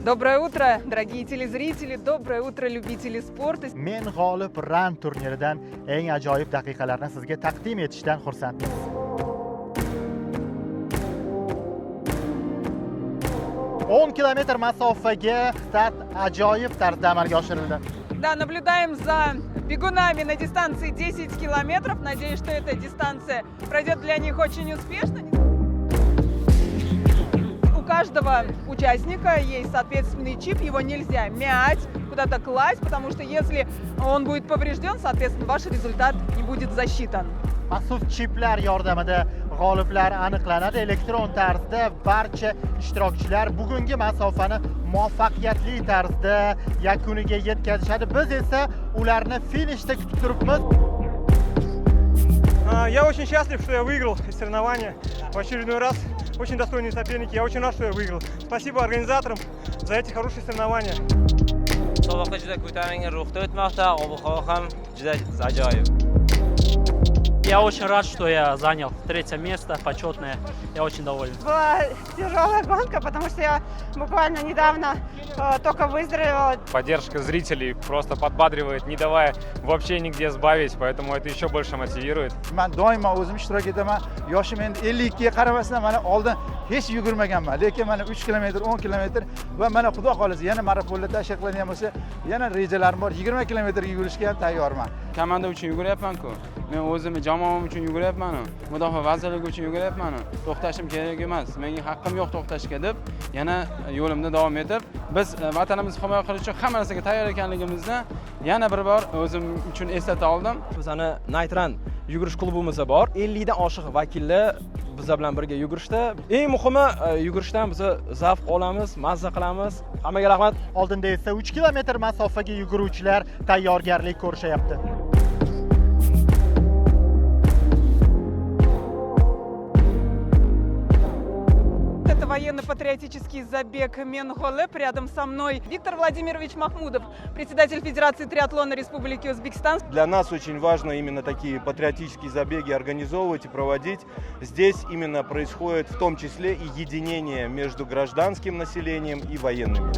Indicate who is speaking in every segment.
Speaker 1: Доброе утро, дорогие телезрители, доброе утро, любители спорта.
Speaker 2: Men g'olib run turniridan eng ajoyib daqiqalarni sizga taqdim etishdan xursandmiz. o'n kilometr masofaga start ajoyib tarzda amalga oshirildi.
Speaker 1: Да, наблюдаем за бегунами на дистанции 10 километров. Надеюсь, что эта дистанция пройдет для них очень успешно. У каждого участника есть соответственный чип, его нельзя мять, куда-то класть, потому что если он будет поврежден, соответственно, ваш результат не будет засчитан.
Speaker 2: Maxsus chiplar yordamida g'oliblar aniqlanadi. Elektron tarzda barcha ishtirokchilar bugungi masofani muvaffaqiyatli tarzda yakuniga yetkazishadi. Biz esa ularni finishda kutib turibmiz.
Speaker 3: Я очень счастлив, что я выиграл соревнования в очередной раз. Очень достойные соперники. Я очень рад, что я выиграл. Спасибо организаторам за эти хорошие соревнования.
Speaker 4: Musobaqa juda ko'tarinki ruhda o'tmoqda, ob-havo ham juda ajoyib.
Speaker 5: Я очень рад, что я занял третье место, почетное. Я очень доволен.
Speaker 6: Была тяжелая гонка, потому что я буквально недавно только выздоровела.
Speaker 7: Поддержка зрителей просто подбадривает, не давая вообще нигде сбавить, поэтому это еще больше мотивирует.
Speaker 8: Men doimo o'zim ishtirok etaman. Yoshim endi 52 ga qaramasdan mana oldin hech yugurmaganman. Lekin mana 3 kilometr, 10 kilometr va mana xudo xolisa yana marafonda tashkil qilingan bo'lsa, yana rejalarim bor. 20 kilometr yugurishga ham tayyorman.
Speaker 9: Komanda uchun yuguryapman-ku. Men o'zimni jamoam uchun yuguryapman. Mudofaa vazirligi uchun yuguryapman. To'xtashim kerak emas. Menga haqqim yo'q to'xtashga deb yana yo'limda davom etib, biz vatanimizni himoya qilish uchun hamma narsaga tayyor ekanligimizni yana bir bor o'zim uchun eslata oldim.
Speaker 10: Bizani Night Run yugurish klubimiz bor. 50 dan oshiq vakillar bizlar bilan birga yugurishda. Eng muhimi yugurishdan biz zavq olamiz, mazza qilamiz. Hammaga rahmat.
Speaker 2: Oldinda esa 3 kilometr masofaga yuguruvchilar tayyorgarlik ko'rishyapti.
Speaker 1: Это военно-патриотический забег Менхолеп. Рядом со мной Виктор Владимирович Махмудов, председатель Федерации триатлона Республики Узбекистан.
Speaker 11: Для нас очень важно именно такие патриотические забеги организовывать и проводить. Здесь именно происходит в том числе и единение между гражданским населением и военными.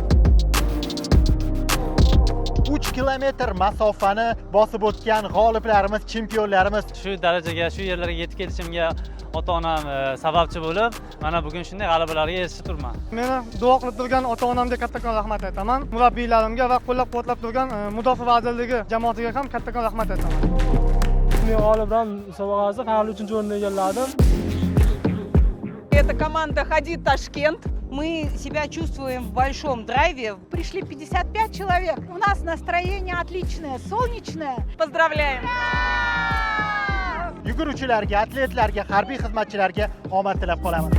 Speaker 2: 3 kilometr masofani bosib o'tgan g'oliblarimiz, chempionlarimiz
Speaker 5: Shu darajaga, shu yerlarga yetib kelishimga ota-onam sababchi bo'lib, mana bugun shunday g'alabalarga erishib turibman.
Speaker 3: Meni duo qilib turgan ota-onamga kattakon rahmat aytaman. Murabbiylarimga va qo'llab-quvvatlab turgan Mudofaa vazirligi jamoatiga ham kattakon rahmat aytaman. Men g'olib run musobaqasida hali 3-o'rinni egalladim.
Speaker 1: Это команда Ходи Ташкент.
Speaker 6: Мы себя чувствуем в большом драйве. Пришли 55 человек. У нас настроение отличное, солнечное.
Speaker 1: Поздравляем!
Speaker 2: yuguruvchilarga, atletlarga, harbiy xizmatchilarga omad tilab qolaman.